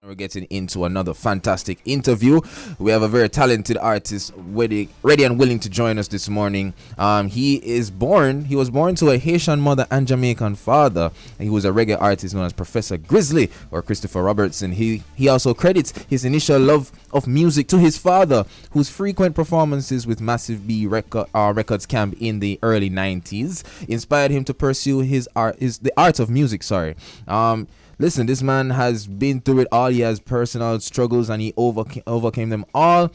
We're getting into another fantastic interview. We have a very talented artist ready and willing to join us this morning. He was born to a Haitian mother and Jamaican father. He was a reggae artist known as Professor Grizzly or Christopher Robertson. He also credits his initial love of music to his father, whose frequent performances with Massive B Records Camp in the early 90s inspired him to pursue the art of music. Listen, this man has been through it all. He has personal struggles and he overcame them all.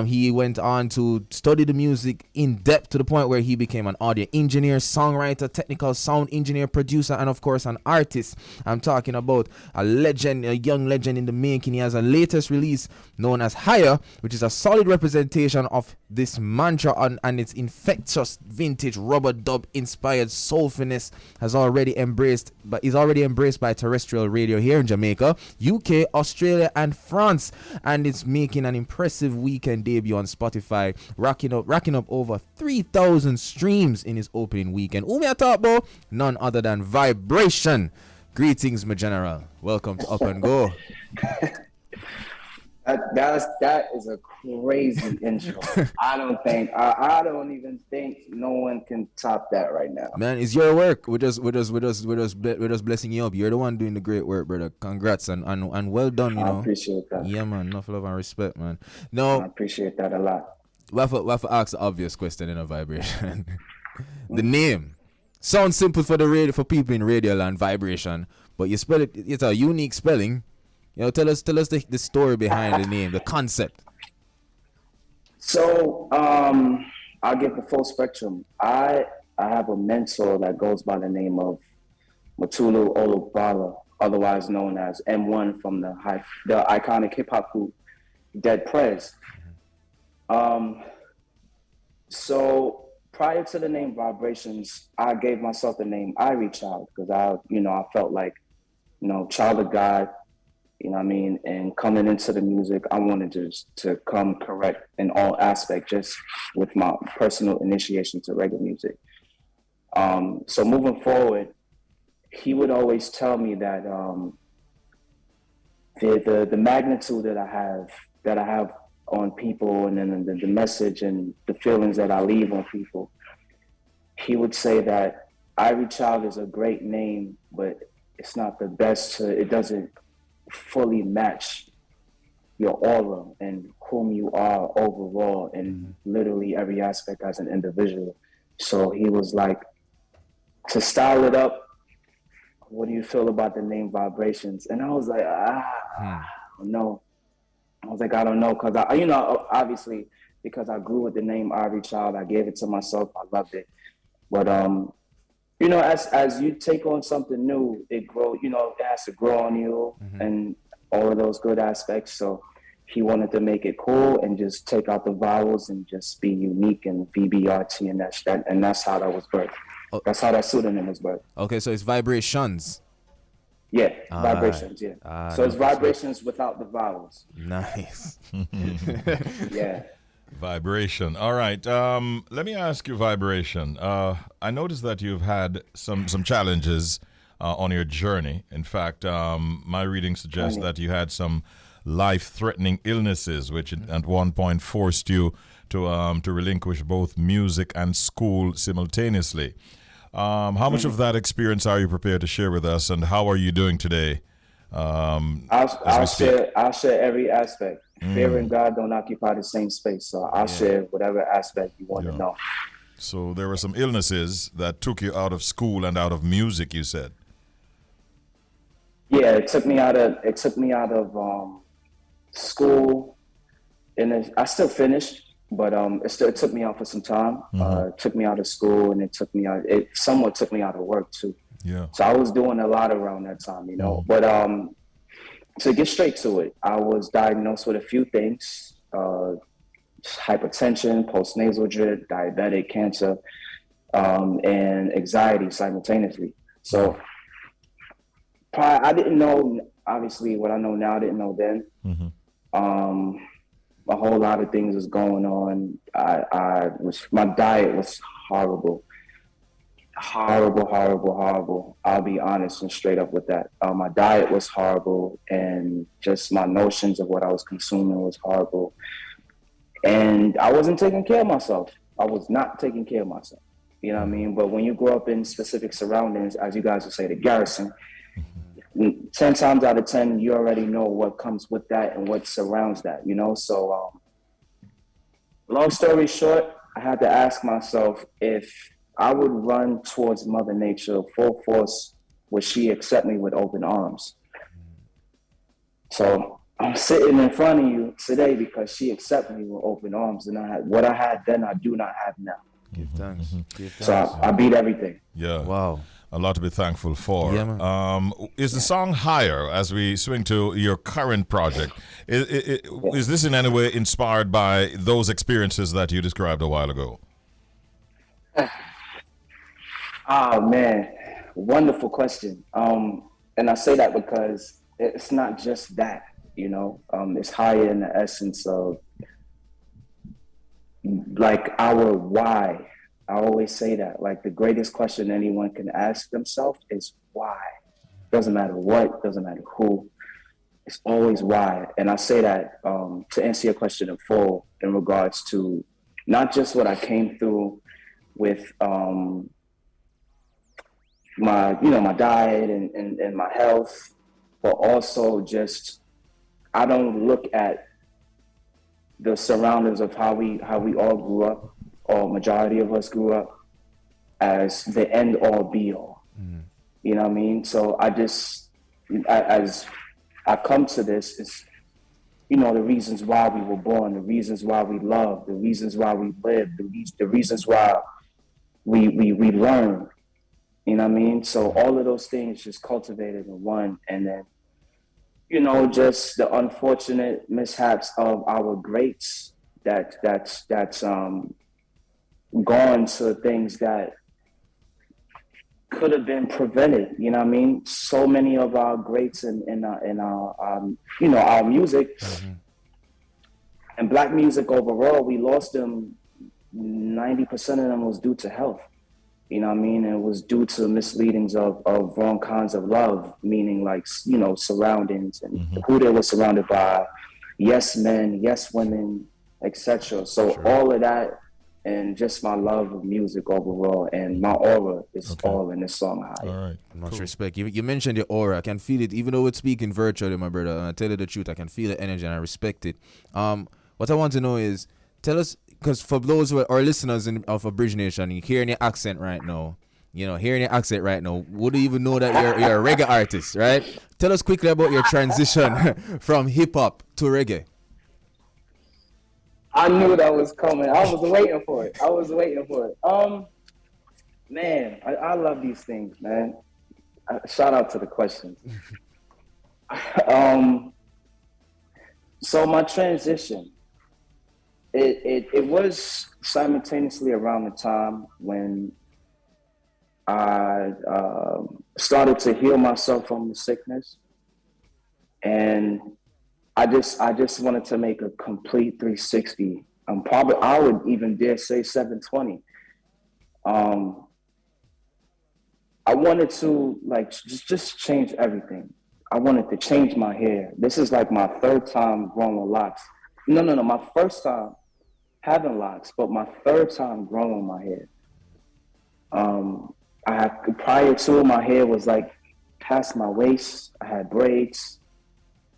He went on to study the music in depth to the point where he became an audio engineer, songwriter, technical sound engineer, producer, and of course an artist. I'm talking about a young legend in the making. He has a latest release known as Higher, which is a solid representation of this mantra and its infectious vintage rubber dub inspired soulfulness is already embraced by terrestrial radio here in Jamaica, UK, Australia, and France, and it's making an impressive weekend debut on Spotify, racking up over 3,000 streams in his opening weekend. Who may I talk about? None other than Vibration. Greetings, my general. Welcome to Up and Go. That is a crazy intro. I don't even think no one can top that right now. Man, it's your work. We're just blessing you up. You're the one doing the great work, brother. Congrats and well done. You know. I appreciate that. Yeah, man. Enough love and respect, man. No, I appreciate that a lot. We have to ask the obvious question in a Vibration. The name sounds simple for people in radio land, Vibration, but you spell it. It's a unique spelling. You know, tell us the story behind the name, the concept. So, I'll give the full spectrum. I have a mentor that goes by the name of Matulu Olubala, otherwise known as M1 from the iconic hip hop group Dead Prez. So prior to the name Vibrations, I gave myself the name Irie Child because I felt like, child of God. You know what I mean? And coming into the music, I wanted to come correct in all aspects, just with my personal initiation to reggae music. So moving forward, he would always tell me that the magnitude that I have on people, and then the message and the feelings that I leave on people. He would say that Irie Child is a great name, but it's not the best. It doesn't fully match your aura and whom you are overall in literally every aspect as an individual. So he was like, to style it up, what do you feel about the name Vibrations? And I was like, no. I was like, I don't know, because obviously, because I grew with the name Irie Child, I gave it to myself, I loved it. But as you take on something new, it has to grow on you and all of those good aspects. So he wanted to make it cool and just take out the vowels and just be unique and VBRTNS. And that's how that was birthed. Oh. That's how that pseudonym was birthed. Okay, so it's Vibrations. Yeah, Vibrations, yeah. So it's Vibrations without the vowels. Nice. Yeah. Vibration. All right. Let me ask you, Vibration. I noticed that you've had some challenges on your journey. In fact, my reading suggests that you had some life-threatening illnesses, which at one point forced you to relinquish both music and school simultaneously. How much of that experience are you prepared to share with us, and how are you doing today? I'll share every aspect. Fear and God don't occupy the same space, so I'll share whatever aspect you want to know. So there were some illnesses that took you out of school and out of music, you said. Yeah, it took me out of school, and I still finished, but it took me out for some time. It took me out of school, and it somewhat took me out of work too. Yeah. So I was doing a lot around that time, But to get straight to it, I was diagnosed with a few things: hypertension, postnasal drip, diabetic, cancer, and anxiety simultaneously. So I didn't know, obviously, what I know now. I didn't know then. A whole lot of things was going on. My diet was horrible. Horrible, horrible, horrible. I'll be honest and straight up with that. My diet was horrible, and just my notions of what I was consuming was horrible. And I wasn't taking care of myself. I was not taking care of myself. You know what I mean? But when you grow up in specific surroundings, as you guys would say, the garrison, 10 times out of 10, you already know what comes with that and what surrounds that, you know? So, long story short, I had to ask myself if I would run towards Mother Nature full force, would she accept me with open arms? So I'm sitting in front of you today because she accepted me with open arms, and what I had then, I do not have now. Give thanks. Give thanks. So I beat everything. Yeah. Wow. A lot to be thankful for. Yeah, man. Is the song Higher, as we swing to your current project, is this in any way inspired by those experiences that you described a while ago? Oh, man. Wonderful question. And I say that because it's not just that, you know. It's higher in the essence of, like, our why. I always say that, like, the greatest question anyone can ask themselves is why. Doesn't matter what, doesn't matter who, it's always why. And I say that to answer your question in full in regards to not just what I came through with my diet and my health, but also just, I don't look at the surroundings of how we all grew up, or majority of us grew up, as the end all be all. You know what I mean? So as I come to this, is, you know, the reasons why we were born, the reasons why we love, the reasons why we live, the reasons why we learn. You know what I mean? So all of those things just cultivated in one, and then, you know, just the unfortunate mishaps of our greats that's gone to things that could have been prevented. You know what I mean? So many of our greats in our you know, our music and Black music overall, we lost them. 90% of them was due to health. You know what I mean? And it was due to misleadings of wrong kinds of love, meaning, like, you know, surroundings and who they were surrounded by, yes men, yes women, etc. So all of that, and just my love of music overall, and my aura is all in this song. All right. Much respect. You mentioned your aura. I can feel it, even though it's speaking virtually, my brother. And I tell you the truth, I can feel the energy and I respect it. What I want to know is, tell us, because for those who are listeners of a Bridge Nation, hearing your accent right now, wouldn't even know that you're a reggae artist, right? Tell us quickly about your transition from hip hop to reggae. I knew that was coming. I was waiting for it. Man, I love these things, man. Shout out to the questions. So my transition, it was simultaneously around the time when I started to heal myself from the sickness, and I just wanted to make a complete 360. I would even dare say 720. I wanted to, like, just change everything. I wanted to change my hair. This is like my third time growing locks. No, my first time having locks, but my third time growing my hair. Prior to, my hair was like past my waist. I had braids.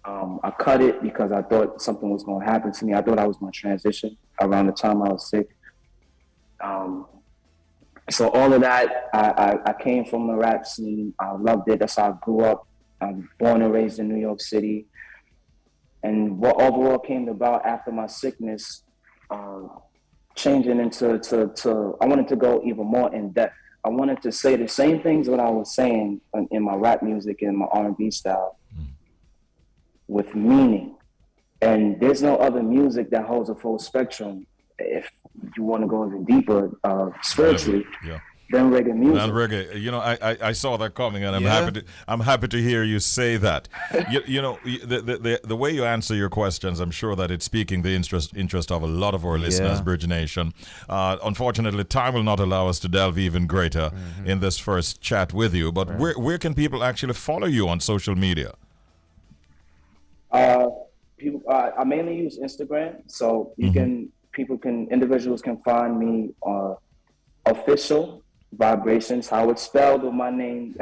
I cut it because I thought something was going to happen to me. I thought I was going to transition around the time I was sick. So all of that, I came from the rap scene. I loved it. That's how I grew up. I'm born and raised in New York City. And what overall came about after my sickness, changing into I wanted to go even more in depth. I wanted to say the same things that I was saying in my rap music and my R&B style, with meaning. And there's no other music that holds a full spectrum. If you want to go even deeper spiritually, than reggae music. And reggae, you know, I saw that coming, and Yeah. I'm happy to hear you say that. The way you answer your questions, I'm sure that it's speaking the interest of a lot of our listeners, Bridge Nation. Unfortunately, time will not allow us to delve even greater in this first chat with you. But where can people actually follow you on social media? I mainly use Instagram, so individuals can find me official Vibrations, how it's spelled with my name,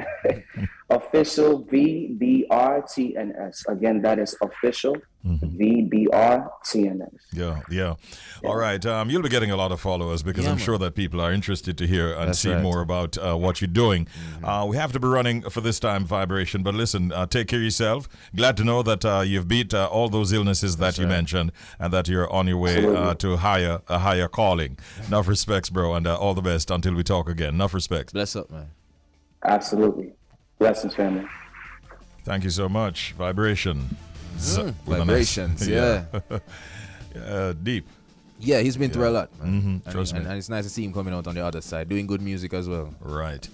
official VBRTNS. Again, that is official VBRTNS. Yeah. All right. You'll be getting a lot of followers because I'm sure that people are interested to hear and see more about what you're doing. We have to be running for this time, Vibration. But listen, take care of yourself. Glad to know that you've beat all those illnesses that you mentioned and that you're on your way to a higher calling. Enough respects, bro, and all the best until we talk again. Enough respects. Bless up, man. Absolutely. Blessings, family. Thank you so much. Vibration. Vibrations, yeah. Deep. Yeah, he's been through a lot, man. Trust me. And it's nice to see him coming out on the other side, doing good music as well. Right.